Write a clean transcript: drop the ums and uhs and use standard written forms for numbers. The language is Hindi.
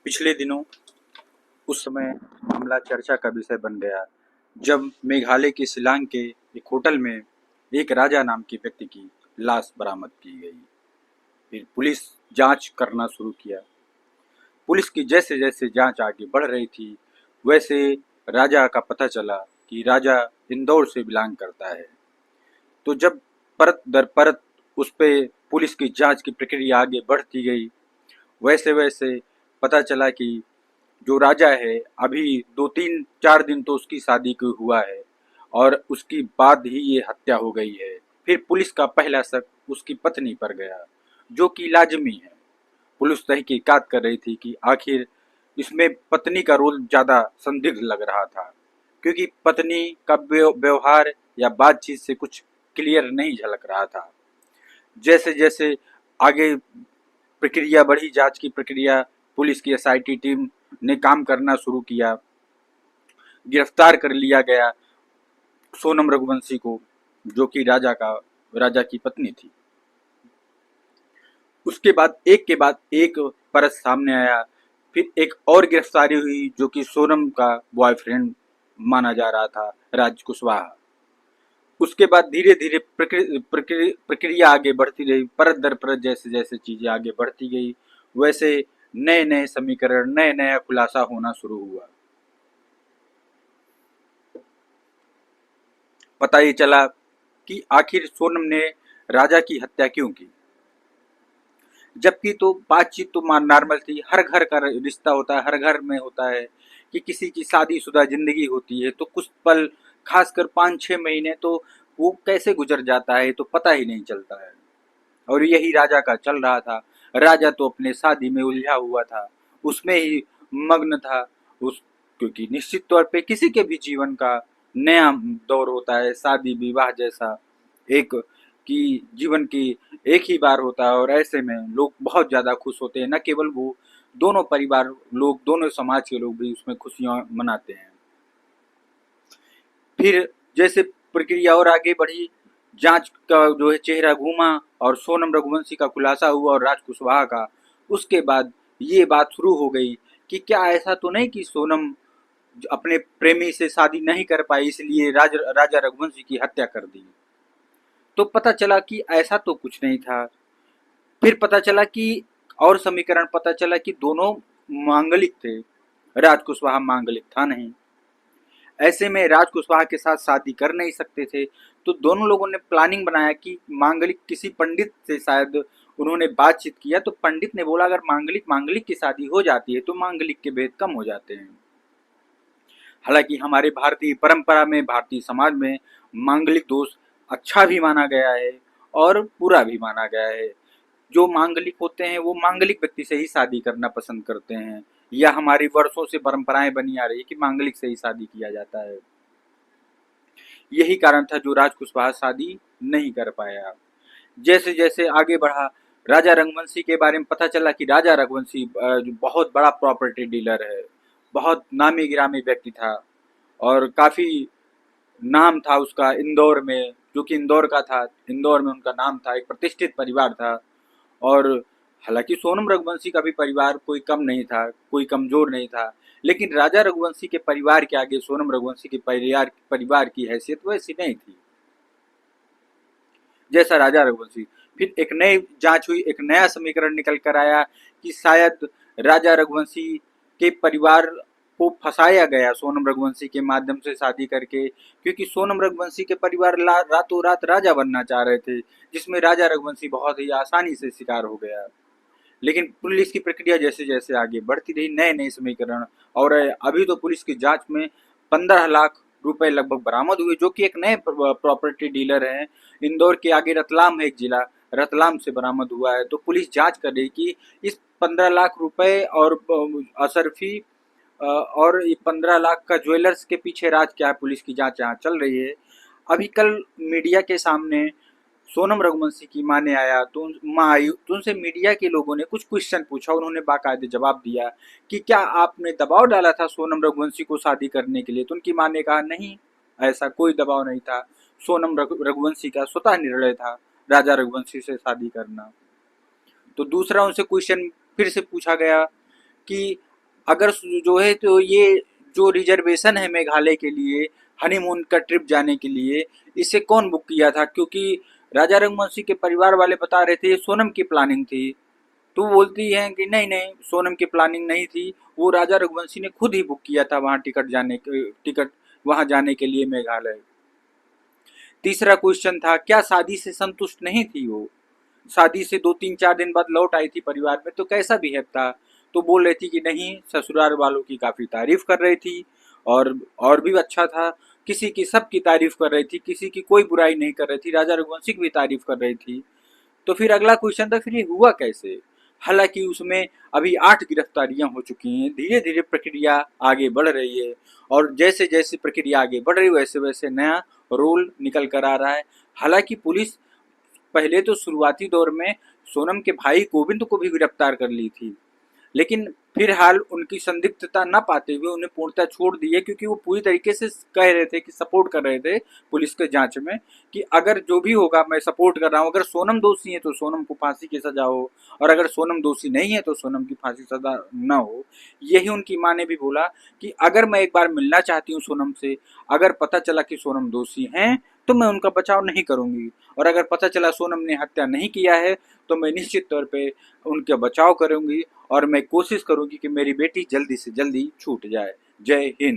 पिछले दिनों उस समय मामला चर्चा का विषय बन गया जब मेघालय के शिलांग के एक होटल में एक राजा नाम के व्यक्ति की लाश बरामद की गई। फिर पुलिस जांच करना शुरू किया। पुलिस की जैसे जैसे जांच आगे बढ़ रही थी वैसे राजा का पता चला कि राजा इंदौर से बिलोंग करता है। तो जब परत दर परत उस पे पुलिस की जांच की प्रक्रिया आगे बढ़ती गई वैसे वैसे पता चला कि जो राजा है अभी 2-3-4 दिन तो उसकी शादी को हुआ है और उसकी बाद ही ये हत्या हो गई है। फिर पुलिस का पहला शक उसकी पत्नी पर गया जो कि लाजमी है। पुलिस तहकीकात कर रही थी कि आखिर इसमें पत्नी का रोल ज़्यादा संदिग्ध लग रहा था क्योंकि पत्नी का व्यवहार या बातचीत से कुछ क्लियर नहीं झलक रहा था। जैसे जैसे आगे प्रक्रिया बढ़ी, जांच की प्रक्रिया, पुलिस की एसआईटी टीम ने काम करना शुरू किया। गिरफ्तार कर लिया गया सोनम रघुवंशी को जो कि राजा की पत्नी थी। उसके बाद एक परत सामने आया। फिर एक और गिरफ्तारी हुई जो कि सोनम का बॉयफ्रेंड माना जा रहा था, राज कुशवाहा। उसके बाद धीरे धीरे प्रक्रिया आगे बढ़ती रही। परत दर परत जैसे जैसे चीजें आगे बढ़ती गई वैसे नए नए समीकरण, नए नया खुलासा होना शुरू हुआ। पता ये चला कि आखिर सोनम ने राजा की हत्या क्यों की। जबकि तो बातचीत तो नॉर्मल थी, हर घर का रिश्ता होता है, हर घर में होता है कि किसी की शादीशुदा जिंदगी होती है तो कुछ पल, खासकर 5-6 महीने तो वो कैसे गुजर जाता है तो पता ही नहीं चलता है। और यही राजा का चल रहा था। राजा तो अपने शादी में उलझा हुआ था, उसमें ही मग्न था। उस क्योंकि निश्चित तौर पे किसी के भी जीवन का नया दौर होता है, शादी विवाह जैसा एक कि जीवन की एक ही बार होता है और ऐसे में लोग बहुत ज़्यादा खुश होते हैं। न केवल वो, दोनों परिवार लोग, दोनों समाज के लोग भी उसमें खुशियाँ मनाते हैं। फिर जैसे प्रक्रिया और आगे बढ़ी, जांच का जो है चेहरा घूमा और सोनम रघुवंशी का खुलासा हुआ और राज कुशवाहा का। उसके बाद ये बात शुरू हो गई कि क्या ऐसा तो नहीं कि सोनम अपने प्रेमी से शादी नहीं कर पाई इसलिए राजा रघुवंशी की हत्या कर दी। तो पता चला कि ऐसा तो कुछ नहीं था। फिर पता चला कि और समीकरण पता चला कि दोनों मांगलिक थे, राज कुशवाहा मांगलिक था नहीं। ऐसे में राज कुशवाहा के साथ शादी कर नहीं सकते थे तो दोनों लोगों ने प्लानिंग बनाया कि मांगलिक किसी पंडित से शायद उन्होंने बातचीत किया तो पंडित ने बोला अगर मांगलिक मांगलिक की शादी हो जाती है तो मांगलिक के भेद कम हो जाते हैं। हालांकि हमारे भारतीय परंपरा में, भारतीय समाज में मांगलिक दोष अच्छा भी माना गया है और बुरा भी माना गया है। जो मांगलिक होते हैं वो मांगलिक व्यक्ति से ही शादी करना पसंद करते हैं, या हमारी वर्षों से परंपराएं बनी आ रही है कि मांगलिक से ही शादी किया जाता है। यही कारण था जो राज कुशवाहा शादी नहीं कर पाया। जैसे जैसे आगे बढ़ा, राजा रघुवंशी के बारे में पता चला कि राजा रघुवंशी जो बहुत बड़ा प्रॉपर्टी डीलर है, बहुत नामी गिरामी व्यक्ति था और काफी नाम था उसका इंदौर में, जो कि इंदौर का था। इंदौर में उनका नाम था, एक प्रतिष्ठित परिवार था। और हालांकि सोनम रघुवंशी का भी परिवार कोई कम नहीं था, कोई कमजोर नहीं था, लेकिन राजा रघुवंशी के परिवार के आगे सोनम रघुवंशी के परिवार की हैसियत वैसी नहीं थी जैसा राजा रघुवंशी। फिर एक नई जांच हुई, एक नया समीकरण निकल कर आया कि शायद राजा रघुवंशी के परिवार को फंसाया गया सोनम रघुवंशी के माध्यम से शादी करके, क्योंकि सोनम रघुवंशी के परिवार रातों रात राजा बनना चाह रहे थे, जिसमें राजा रघुवंशी बहुत ही आसानी से शिकार हो गया। लेकिन पुलिस की प्रक्रिया जैसे जैसे आगे बढ़ती रही, नए नए समीकरण, और अभी तो पुलिस की जांच में 15 लाख रुपए लगभग बरामद हुए, जो कि एक नए प्रॉपर्टी डीलर हैं। इंदौर के आगे रतलाम है एक जिला, रतलाम से बरामद हुआ है। तो पुलिस जांच कर रही कि इस 15 लाख रुपए और असरफी और ये 15 लाख का ज्वेलर्स के पीछे राज क्या है, पुलिस की जांच यहाँ चल रही है। अभी कल मीडिया के सामने सोनम रघुवंशी की मां ने आया तो मां आई तो उनसे मीडिया के लोगों ने कुछ क्वेश्चन पूछा। उन्होंने बाकायदे जवाब दिया कि क्या आपने दबाव डाला था सोनम रघुवंशी को शादी करने के लिए। तो उनकी मां ने कहा नहीं, ऐसा कोई दबाव नहीं था, सोनम रघुवंशी का स्वतः निर्णय था राजा रघुवंशी से शादी करना। तो दूसरा उनसे क्वेश्चन फिर से पूछा गया कि अगर जो है तो ये जो रिजर्वेशन है मेघालय के लिए हनीमून का ट्रिप जाने के लिए, इसे कौन बुक किया था? क्योंकि राजा रघुवंशी के परिवार वाले बता रहे थे ये सोनम की प्लानिंग थी। तो वो बोलती है कि नहीं नहीं, सोनम की प्लानिंग नहीं थी, वो राजा रघुवंशी ने खुद ही बुक किया था वहां टिकट वहां जाने के लिए मेघालय। तीसरा क्वेश्चन था, क्या शादी से संतुष्ट नहीं थी वो? शादी से 2-3-4 दिन बाद लौट आई थी परिवार में, तो कैसा बिहेव था? तो बोल रही थी कि नहीं, ससुराल वालों की काफी तारीफ कर रही थी, और भी अच्छा था, किसी की सबकी तारीफ कर रही थी, किसी की कोई बुराई नहीं कर रही थी, राजा रघुवंशी की भी तारीफ कर रही थी। तो फिर अगला क्वेश्चन था, फिर ये हुआ कैसे? हालांकि उसमें अभी 8 गिरफ्तारियां हो चुकी हैं, धीरे धीरे प्रक्रिया आगे बढ़ रही है, और जैसे जैसे प्रक्रिया आगे बढ़ रही है वैसे वैसे नया रोल निकल कर आ रहा है। हालांकि पुलिस पहले तो शुरुआती दौर में सोनम के भाई गोविंद को भी गिरफ्तार कर ली थी, लेकिन फिर हाल उनकी संदिग्धता न पाते हुए उन्हें पूर्णतः छोड़ दिए, क्योंकि वो पूरी तरीके से कह रहे थे कि सपोर्ट कर रहे थे पुलिस के जांच में, कि अगर जो भी होगा मैं सपोर्ट कर रहा हूँ, अगर सोनम दोषी है तो सोनम को फांसी की सजा हो, और अगर सोनम दोषी नहीं है तो सोनम की फांसी सजा न हो। यही उनकी माँ ने भी बोला कि अगर मैं एक बार मिलना चाहती हूँ सोनम से, अगर पता चला कि सोनम दोषी हैं तो मैं उनका बचाव नहीं करूंगी, और अगर पता चला सोनम ने हत्या नहीं किया है तो मैं निश्चित तौर पे उनका बचाव करूंगी, और मैं कोशिश करूंगी कि मेरी बेटी जल्दी से जल्दी छूट जाए। जय हिंद।